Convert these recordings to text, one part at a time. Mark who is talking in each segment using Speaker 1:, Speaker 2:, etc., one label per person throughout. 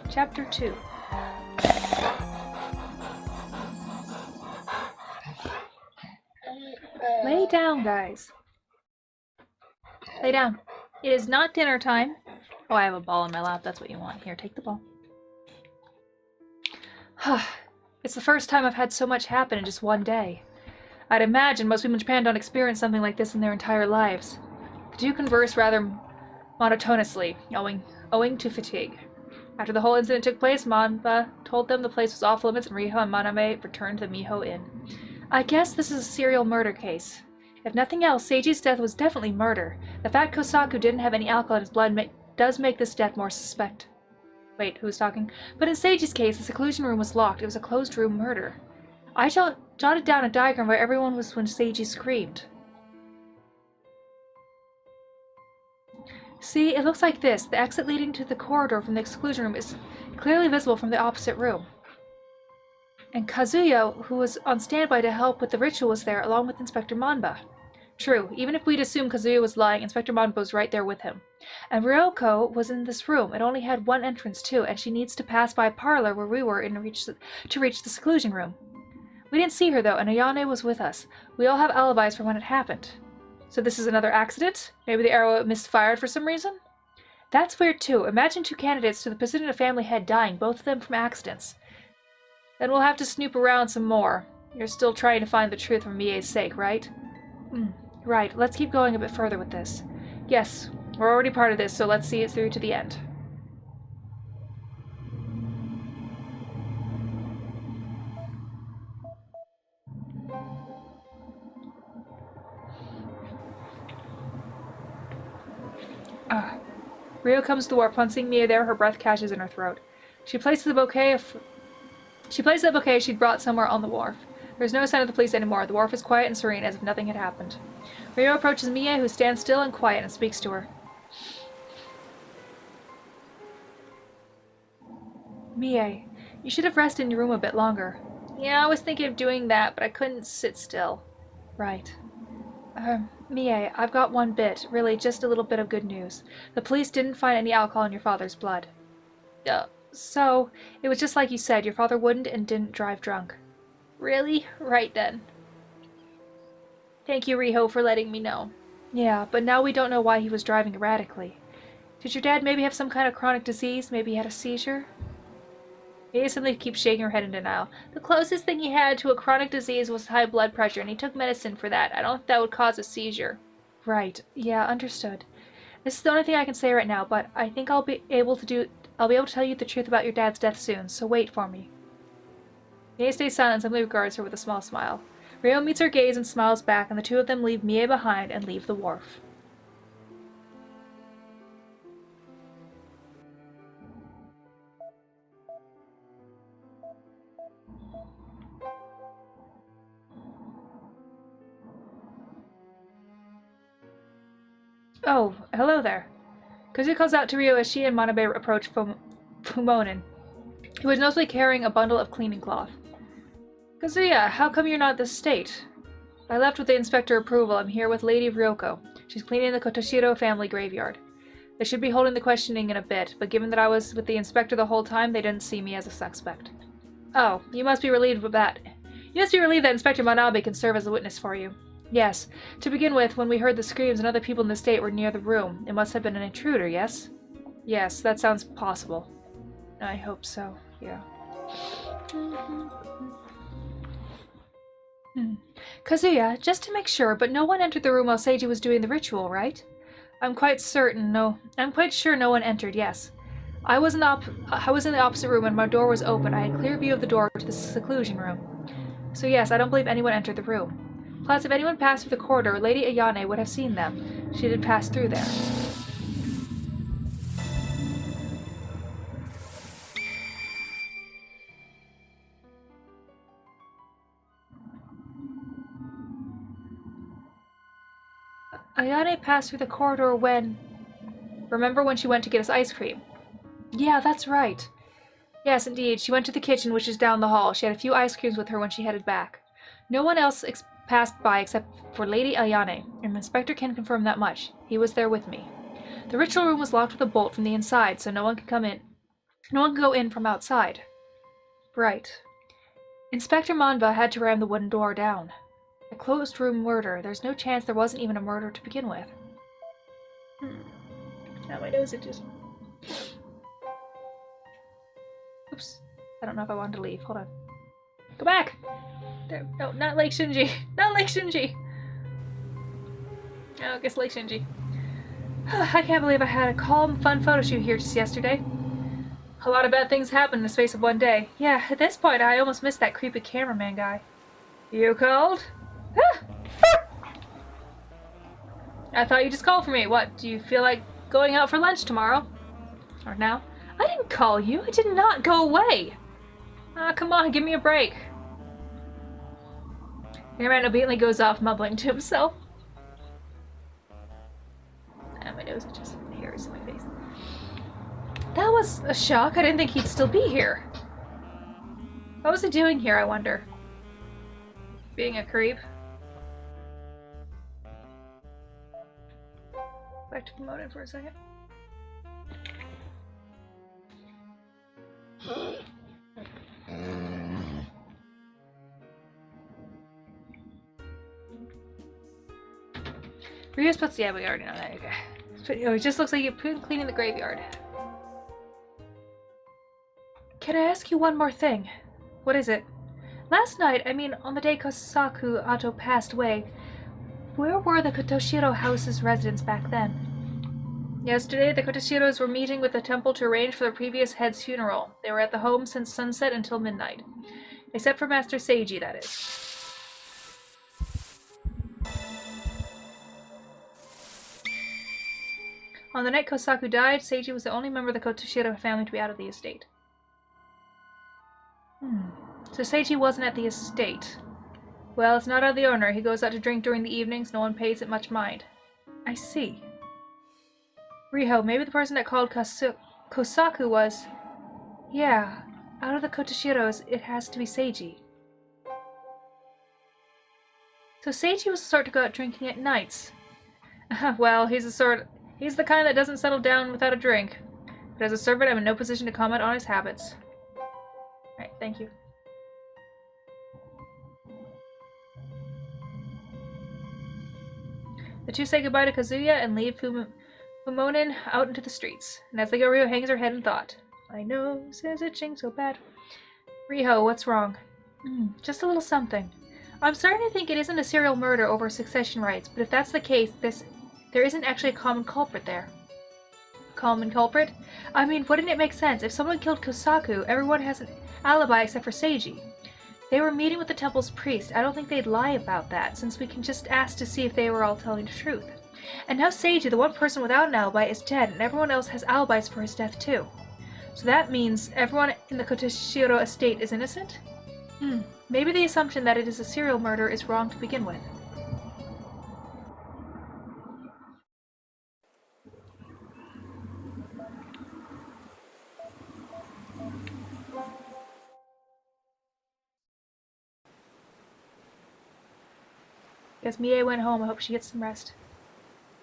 Speaker 1: Chapter 2. Lay down, guys. Lay down. It is not dinner time. Oh, I have a ball in my lap. That's what you want. Here, take the ball. It's the first time I've had so much happen in just one day. I'd imagine most people in Japan don't experience something like this in their entire lives. The two converse rather monotonously, owing to fatigue. After the whole incident took place, Manba told them the place was off limits and Riho and Maname returned to the Miho Inn. I guess this is a serial murder case. If nothing else, Seiji's death was definitely murder. The fact Kosaku didn't have any alcohol in his blood does make this death more suspect. Wait, who's talking? But in Seiji's case, the seclusion room was locked. It was a closed-room murder. I jotted down a diagram where everyone was when Seiji screamed. See, it looks like this. The exit leading to the corridor from the exclusion room is clearly visible from the opposite room. And Kazuya, who was on standby to help with the ritual, was there, along with Inspector Manba. True, even if we'd assume Kazuya was lying, Inspector Manba was right there with him. And Ryoko was in this room. It only had one entrance, too, and she needs to pass by a parlor where we were to reach the seclusion room. We didn't see her, though, and Ayane was with us. We all have alibis for when it happened. So this is another accident? Maybe the arrow misfired for some reason? That's weird, too. Imagine two candidates to the position of family head dying, both of them from accidents. Then we'll have to snoop around some more. You're still trying to find the truth for Mie's sake, right? Right. Let's keep going a bit further with this. Yes, we're already part of this, so let's see it through to the end. Riho comes to the wharf. On seeing Mie there, her breath catches in her throat. She places the bouquet she'd brought somewhere on the wharf. There's no sign of the police anymore. The wharf is quiet and serene, as if nothing had happened. Riho approaches Mie, who stands still and quiet, and speaks to her. Mie, you should have rested in your room a bit longer. Yeah, I was thinking of doing that, but I couldn't sit still. Right. Mie, I've got one bit, really just a little bit of good news. The police didn't find any alcohol in your father's blood. So, it was just like you said, your father wouldn't and didn't drive drunk. Really? Right then. Thank you, Riho, for letting me know. Yeah, but now we don't know why he was driving erratically. Did your dad maybe have some kind of chronic disease? Maybe he had a seizure? Mia suddenly keeps shaking her head in denial. The closest thing he had to a chronic disease was high blood pressure, and he took medicine for that. I don't think that would cause a seizure. Right. Yeah, understood. This is the only thing I can say right now, but I think I'll be able to tell you the truth about your dad's death soon, so wait for me. Mie stays silent and simply regards her with a small smile. Riho meets her gaze and smiles back, and the two of them leave Mie behind and leave the wharf. Oh, hello there. Kazu calls out to Riho as she and Manabe approach Fumonin, who is notably carrying a bundle of cleaning cloth. Kazuya, how come you're not in this state? I left with the inspector approval. I'm here with Lady Ryoko. She's cleaning the Kotoshiro family graveyard. They should be holding the questioning in a bit, but given that I was with the inspector the whole time, they didn't see me as a suspect. Oh, you must be relieved of that. You must be relieved that Inspector Manabe can serve as a witness for you. Yes. To begin with, when we heard the screams and other people in the estate were near the room, it must have been an intruder, yes? Yes, that sounds possible. I hope so, yeah. Kazuya, just to make sure, but no one entered the room while Seiji was doing the ritual, right? I'm quite sure no one entered, yes. I was in the opposite room and my door was open. I had clear view of the door to the seclusion room. So yes, I don't believe anyone entered the room. Plus, if anyone passed through the corridor, Lady Ayane would have seen them. She did pass through there. Ayane passed through the corridor when... Remember when she went to get us ice cream? Yeah, that's right. Yes, indeed. She went to the kitchen, which is down the hall. She had a few ice creams with her when she headed back. No one else passed by except for Lady Ayane, and the inspector can confirm that much. He was there with me. The ritual room was locked with a bolt from the inside, so no one could come in. No one could go in from outside. Right. Inspector Manba had to ram the wooden door down. A closed room murder. There's no chance there wasn't even a murder to begin with. Now my nose itches. Oops. I don't know if I wanted to leave. Hold on. Go back! There. No, not Lake Shinji. Not Lake Shinji! Oh, I guess Lake Shinji. I can't believe I had a calm, fun photo shoot here just yesterday. A lot of bad things happened in the space of one day. Yeah, at this point I almost missed that creepy cameraman guy. You called? I thought you just called for me. What, do you feel like going out for lunch tomorrow? Or now? I didn't call you. I did not go away. Come on, give me a break. Cameraman obediently goes off, mumbling to himself. My nose itches. Hair is in my face. That was a shock. I didn't think he'd still be here. What was he doing here, I wonder? Being a creep? Back to Pomona for a second. Riho's puts, yeah, we already know that, okay. It just looks like you're cleaning the graveyard. Can I ask you one more thing? What is it? Last night, I mean, on the day Kosaku Ato passed away, where were the Kotoshiro house's residents back then? Yesterday, the Kotoshiros were meeting with the temple to arrange for the previous head's funeral. They were at the home since sunset until midnight. Except for Master Seiji, that is. On the night Kosaku died, Seiji was the only member of the Kotoshiro family to be out of the estate. So Seiji wasn't at the estate. Well, it's not out of the owner. He goes out to drink during the evenings. No one pays it much mind. I see. Riho, maybe the person that called Kosaku was... Yeah, out of the Kotoshiros, it has to be Seiji. So Seiji was the sort to go out drinking at nights. Well, he's the kind that doesn't settle down without a drink. But as a servant, I'm in no position to comment on his habits. Alright, thank you. The two say goodbye to Kazuya and leave Fumonin out into the streets. And as they go, Riho hangs her head in thought. My nose is itching so bad. Riho, what's wrong? Just a little something. I'm starting to think it isn't a serial murder over succession rights, but if that's the case, there isn't actually a common culprit there. Common culprit? I mean, wouldn't it make sense? If someone killed Kosaku, everyone has an alibi except for Seiji. They were meeting with the temple's priest. I don't think they'd lie about that, since we can just ask to see if they were all telling the truth. And now Seiji, the one person without an alibi, is dead, and everyone else has alibis for his death too. So that means everyone in the Kotoshiro estate is innocent? Maybe the assumption that it is a serial murder is wrong to begin with. Guess Mie went home. I hope she gets some rest.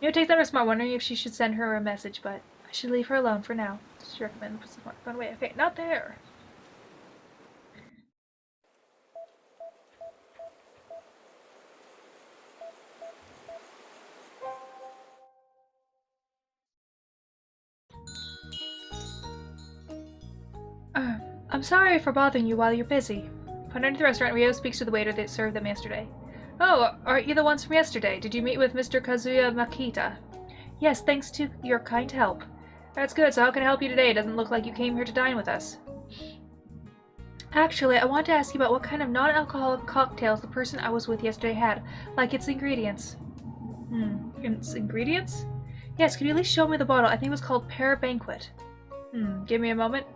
Speaker 1: It takes that smart, wondering if she should send her a message, but I should leave her alone for now. She recommended put some fun away. Okay, not there. I'm sorry for bothering you while you're busy. Upon entering the restaurant, Riho speaks to the waiter that served them yesterday. Oh, aren't you the ones from yesterday? Did you meet with Mr. Kazuya Makita? Yes, thanks to your kind help. That's good, so how can I help you today? It doesn't look like you came here to dine with us. Actually, I want to ask you about what kind of non-alcoholic cocktails the person I was with yesterday had, like its ingredients. Its ingredients? Yes, could you at least show me the bottle? I think it was called Pear Banquet. Give me a moment.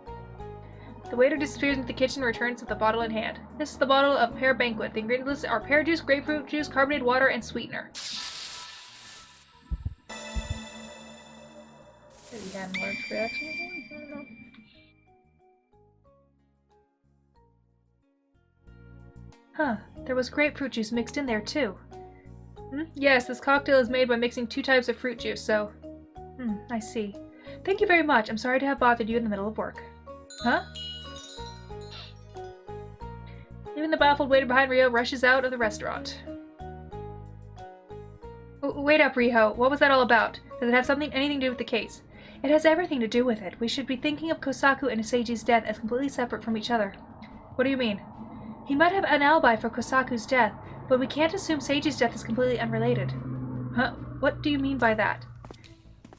Speaker 1: The waiter disappears into the kitchen and returns with the bottle in hand. This is the bottle of Pear Banquet. The ingredients are pear juice, grapefruit juice, carbonated water, and sweetener. Have you had a large reaction again? I don't know. Huh, there was grapefruit juice mixed in there too. Yes, this cocktail is made by mixing two types of fruit juice, so... I see. Thank you very much. I'm sorry to have bothered you in the middle of work. Huh? Even the baffled waiter behind Riho rushes out of the restaurant. Wait up, Riho. What was that all about? Does it have anything to do with the case? It has everything to do with it. We should be thinking of Kosaku and Seiji's death as completely separate from each other. What do you mean? He might have an alibi for Kosaku's death, but we can't assume Seiji's death is completely unrelated. Huh? What do you mean by that?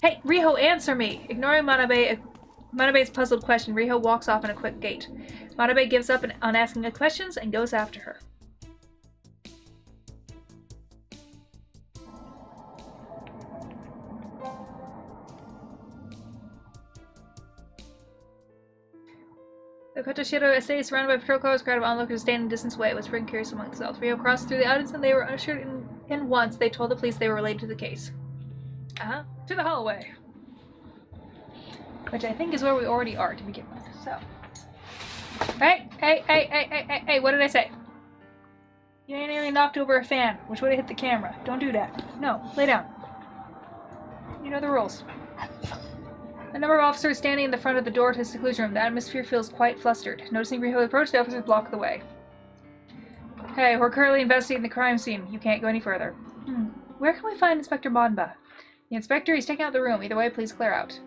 Speaker 1: Hey, Riho, answer me! Ignoring Manabe's puzzled question, Riho walks off in a quick gait. Manabe gives up on asking the questions and goes after her. The Kotoshiro estate is surrounded by patrol cars, crowd of onlookers standing a distance away, whispering curious among themselves. Riho crossed through the audience and they were ushered in once. They told the police they were related to the case. To the hallway. Which I think is where we already are to begin with, so. Hey, what did I say? You nearly knocked over a fan, which would have hit the camera. Don't do that. No, lay down. You know the rules. A number of officers standing in the front of the door to the seclusion room. The atmosphere feels quite flustered. Noticing Riho approach, the officers block the way. Hey, we're currently investigating the crime scene. You can't go any further. Where can we find Inspector Monba? The inspector, he's taking out the room. Either way, please clear out.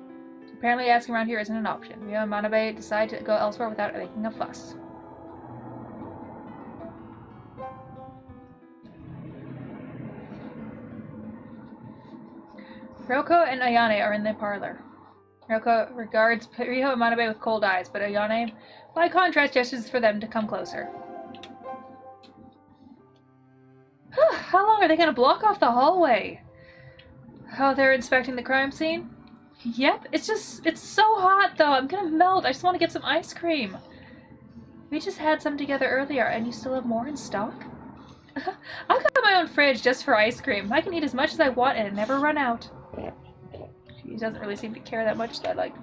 Speaker 1: Apparently asking around here isn't an option. Riho and Manabe decide to go elsewhere without making a fuss. Ryoko and Ayane are in the parlor. Ryoko regards Riho and Manabe with cold eyes, but Ayane, by contrast, gestures for them to come closer. How long are they going to block off the hallway? Oh, they're inspecting the crime scene? Yep, it's so hot though. I'm gonna melt. I just want to get some ice cream. We just had some together earlier, and you still have more in stock? I've got my own fridge just for ice cream. I can eat as much as I want and it never run out. She doesn't really seem to care that much that, like,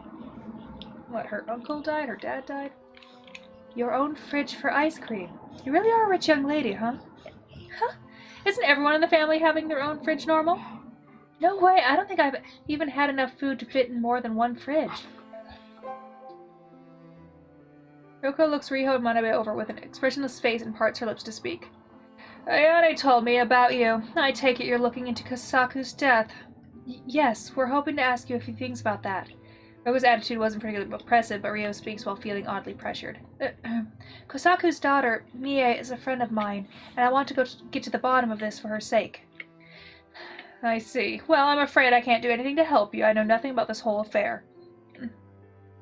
Speaker 1: what, her uncle died? Her dad died? Your own fridge for ice cream. You really are a rich young lady, huh? Huh? Isn't everyone in the family having their own fridge normal? No way, I don't think I've even had enough food to fit in more than one fridge. Ryoko looks Riho and Manabe over with an expressionless face and parts her lips to speak. Ayane told me about you. I take it you're looking into Kosaku's death. Yes, we're hoping to ask you a few things about that. Ryoko's attitude wasn't particularly oppressive, but Riho speaks while feeling oddly pressured. Kosaku's daughter, Mie, is a friend of mine, and I want to get to the bottom of this for her sake. I see. Well, I'm afraid I can't do anything to help you. I know nothing about this whole affair.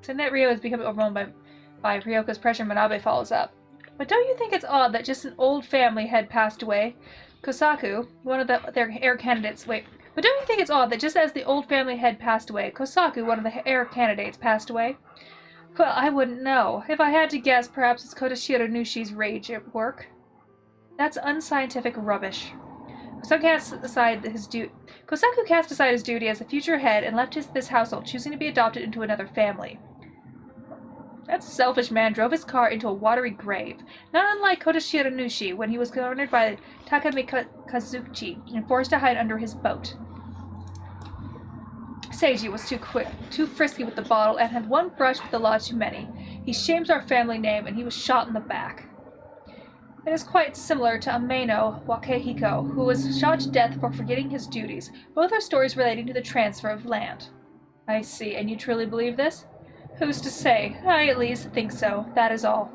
Speaker 1: Seeing that Riho is becoming overwhelmed by Ryoko's pressure, Manabe follows up. But don't you think it's odd that just an old family had passed away? Kosaku, one of their heir candidates, but don't you think it's odd that just as the old family had passed away, Kosaku, one of the heir candidates, passed away? Well, I wouldn't know. If I had to guess, perhaps it's Kotoshiro Nushi's rage at work. That's unscientific rubbish. Kosaku cast aside his duty as the future head and left this household, choosing to be adopted into another family. That selfish man drove his car into a watery grave, not unlike Kotoshiro Nushi when he was cornered by Takami Kazuchi and forced to hide under his boat. Seiji was too quick, too frisky with the bottle, and had one brush with the law too many. He shames our family name, and he was shot in the back. It is quite similar to Ameno Wakehiko, who was shot to death for forgetting his duties. Both are stories relating to the transfer of land. I see, and you truly believe this? Who's to say? I at least think so. That is all.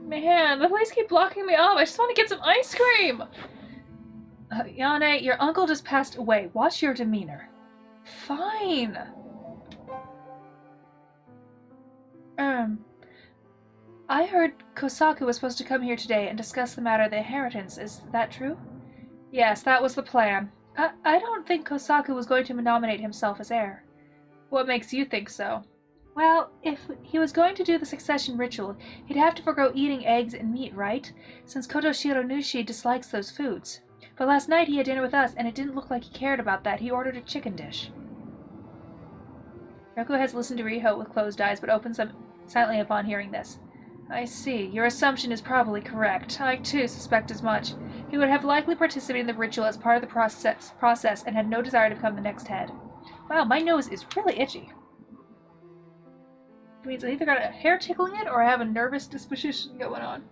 Speaker 1: Man, the police keep blocking me off. I just want to get some ice cream! Yane, your uncle just passed away. Watch your demeanor. Fine. I heard Kosaku was supposed to come here today and discuss the matter of the inheritance. Is that true? Yes, that was the plan. I don't think Kosaku was going to nominate himself as heir. What makes you think so? Well, if he was going to do the succession ritual, he'd have to forgo eating eggs and meat, right? Since Kotoshiro Nushi dislikes those foods. But last night he had dinner with us, and it didn't look like he cared about that. He ordered a chicken dish. Ryoko has listened to Riho with closed eyes, but opens them silently upon hearing this. I see. Your assumption is probably correct. I, too, suspect as much. He would have likely participated in the ritual as part of the process and had no desire to become the next head. Wow, my nose is really itchy. It means I either got a hair tickling it or I have a nervous disposition going on.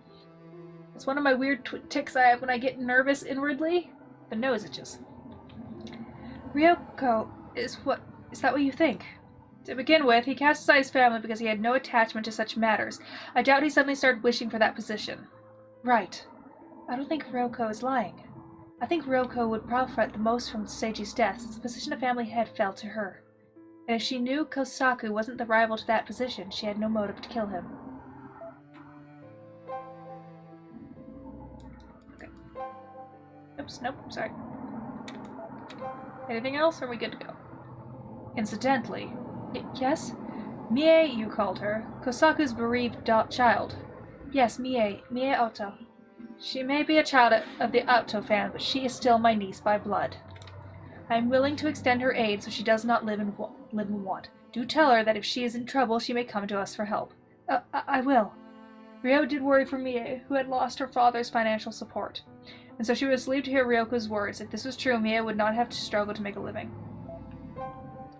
Speaker 1: It's one of my weird tics I have when I get nervous inwardly. The nose itches. Ryoko is that what you think? To begin with, he cast aside his family because he had no attachment to such matters. I doubt he suddenly started wishing for that position. Right. I don't think Ryoko is lying. I think Ryoko would profit the most from Seiji's death, since the position of family head fell to her. And if she knew Kosaku wasn't the rival to that position, she had no motive to kill him. Okay. Oops, nope, sorry. Anything else, or are we good to go? Incidentally, yes? Mie, you called her. Kosaku's bereaved child. Yes, Mie Oto. She may be a child of the Oto fan, but she is still my niece by blood. I am willing to extend her aid so she does not live in want. Do tell her that if she is in trouble, she may come to us for help. I will. Riho did worry for Mie, who had lost her father's financial support. And so she was relieved to hear Ryoko's words. If this was true, Mie would not have to struggle to make a living.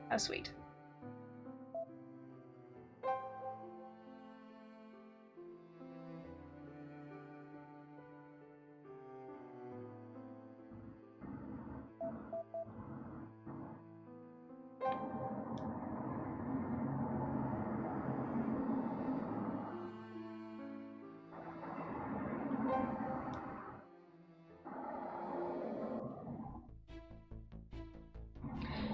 Speaker 1: How sweet.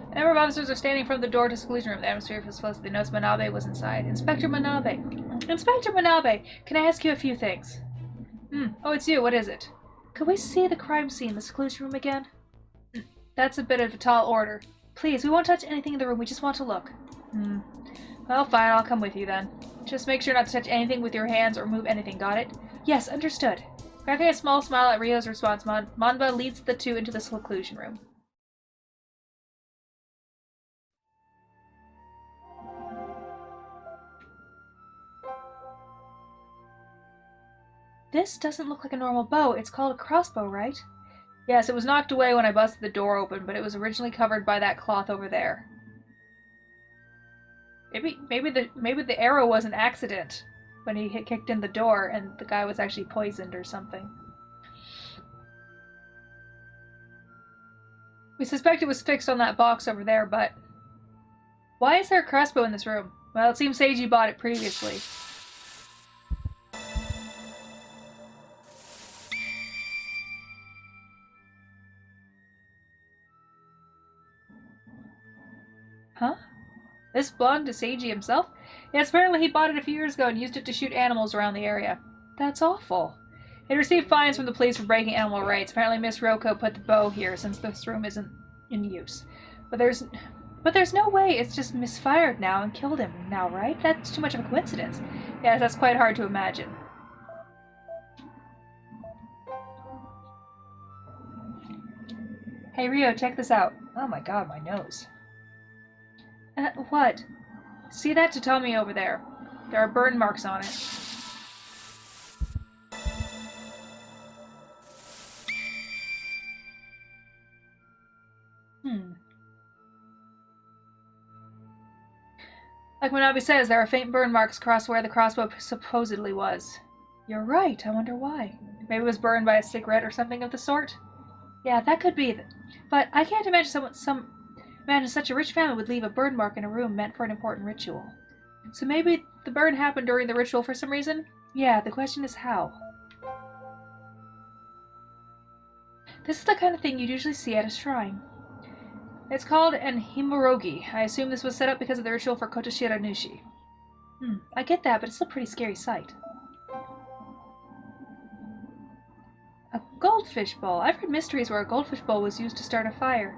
Speaker 1: A number of officers are standing in front of the door to seclusion room. The atmosphere feels close. They noticed Manabe was inside. Inspector Manabe. Inspector Manabe, can I ask you a few things? Oh, it's you. What is it? Could we see the crime scene, the seclusion room again? That's a bit of a tall order. Please, we won't touch anything in the room. We just want to look. Well, fine. I'll come with you then. Just make sure not to touch anything with your hands or move anything. Got it? Yes, understood. Cracking a small smile at Riho's response, Manba leads the two into the seclusion room. This doesn't look like a normal bow. It's called a crossbow, right? Yes, it was knocked away when I busted the door open, but it was originally covered by that cloth over there. Maybe the arrow was an accident when he kicked in the door and the guy was actually poisoned or something. We suspect it was fixed on that box over there, but why is there a crossbow in this room? Well, it seems Seiji bought it previously. Huh? This belonged to Seiji himself? Yes, apparently he bought it a few years ago and used it to shoot animals around the area. That's awful. He received fines from the police for breaking animal rights. Apparently Miss Ryoko put the bow here since this room isn't in use. But there's no way it's just misfired now and killed him now, right? That's too much of a coincidence. Yes, that's quite hard to imagine. Hey Riho, check this out. Oh my god, my nose. What? See that tatami over there? There are burn marks on it. Like Manabe says, there are faint burn marks across where the crossbow supposedly was. You're right, I wonder why. Maybe it was burned by a cigarette or something of the sort? Yeah, that could be. But I can't imagine imagine such a rich family would leave a burn mark in a room meant for an important ritual. So maybe the burn happened during the ritual for some reason? Yeah, the question is how. This is the kind of thing you'd usually see at a shrine. It's called an himorogi. I assume this was set up because of the ritual for Kotoshira Nushi. I get that, but it's a pretty scary sight. A goldfish bowl. I've heard mysteries where a goldfish bowl was used to start a fire.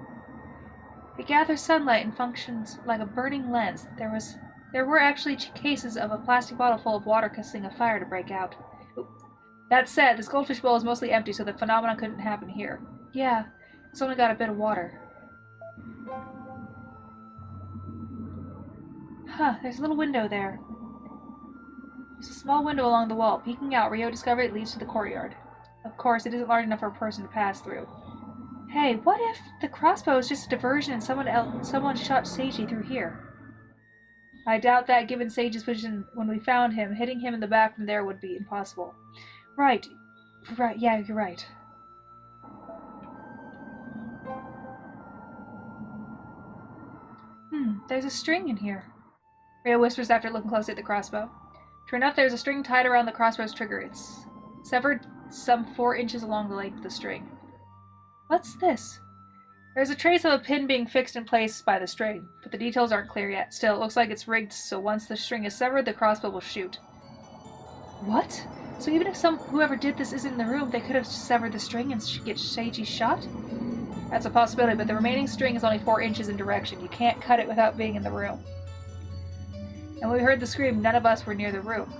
Speaker 1: It gathers sunlight and functions like a burning lens. There were actually cases of a plastic bottle full of water causing a fire to break out. That said, this goldfish bowl is mostly empty, so the phenomenon couldn't happen here. Yeah, it's only got a bit of water. Huh, there's a little window there. There's a small window along the wall. Peeking out, Riho discovered it leads to the courtyard. Of course, it isn't large enough for a person to pass through. Hey, what if the crossbow is just a diversion and someone shot Seiji through here? I doubt that, given Seiji's position when we found him. Hitting him in the back from there would be impossible. Right, yeah, you're right. There's a string in here. Riho whispers after looking closely at the crossbow. Sure enough, there's a string tied around the crossbow's trigger. It's severed some 4 inches along the length of the string. What's this? There's a trace of a pin being fixed in place by the string, but the details aren't clear yet. Still, it looks like it's rigged, so once the string is severed, the crossbow will shoot. What? So even if whoever did this isn't in the room, they could have severed the string and get Seiji shot? That's a possibility, but the remaining string is only 4 inches in direction. You can't cut it without being in the room. And when we heard the scream, none of us were near the room.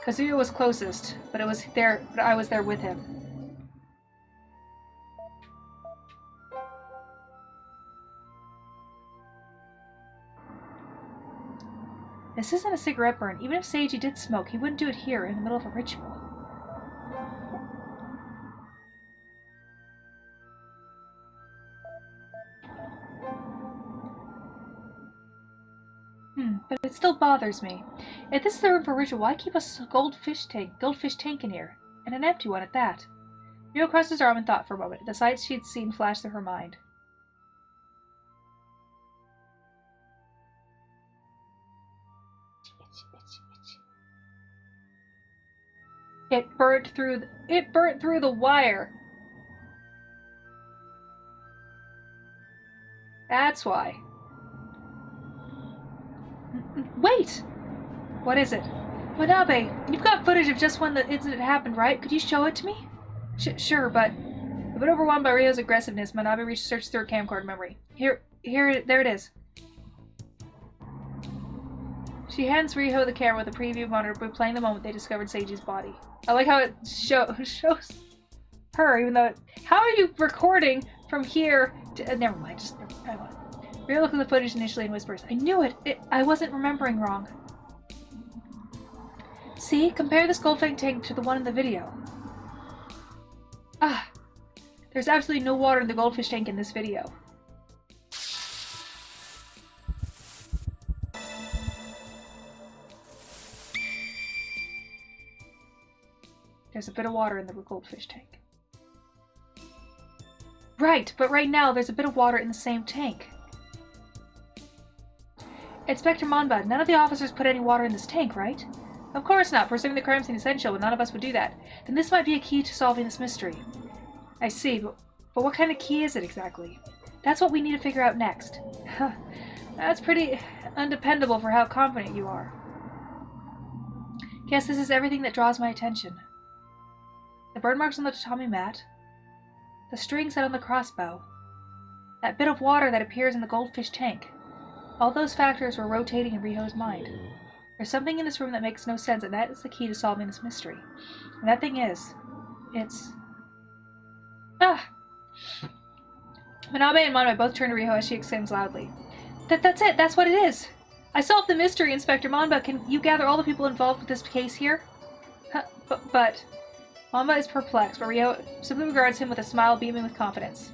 Speaker 1: Kazuya was closest, but I was there with him. This isn't a cigarette burn. Even if Seiji did smoke, he wouldn't do it here in the middle of a ritual. But it still bothers me. If this is the room for ritual, why keep a goldfish tank in here? And an empty one at that. Riho crossed his arm and thought for a moment. The sights she had seen flashed through her mind. It burnt through the wire. That's why. Wait! What is it? Manabe, you've got footage of just when the incident happened, right? Could you show it to me? Sure, but a bit overwhelmed by Rio's aggressiveness, Manabe searched through her camcorder memory. There it is. She hands Riho the camera with a preview monitor, replaying the moment they discovered Seiji's body. I like how it shows her, even though how are you recording from here to... never mind, Riho looked at the footage initially and whispers, I knew it! I wasn't remembering wrong. See? Compare this goldfish tank to the one in the video. There's absolutely no water in the goldfish tank in this video. There's a bit of water in the goldfish tank. Right, but right now there's a bit of water in the same tank. Inspector Manba, none of the officers put any water in this tank, right? Of course not. Preserving the crime scene is essential, but none of us would do that. Then this might be a key to solving this mystery. I see, but what kind of key is it exactly? That's what we need to figure out next. That's pretty undependable for how confident you are. Guess this is everything that draws my attention. The burn marks on the tatami mat, the string set on the crossbow, that bit of water that appears in the goldfish tank. All those factors were rotating in Riho's mind. There's something in this room that makes no sense, and that is the key to solving this mystery. And that thing is... it's... Manabe and Manabe both turn to Riho as she exclaims loudly. That's it! That's what it is! I solved the mystery, Inspector Manba! Can you gather all the people involved with this case here? But... Manba is perplexed, but Riho simply regards him with a smile beaming with confidence.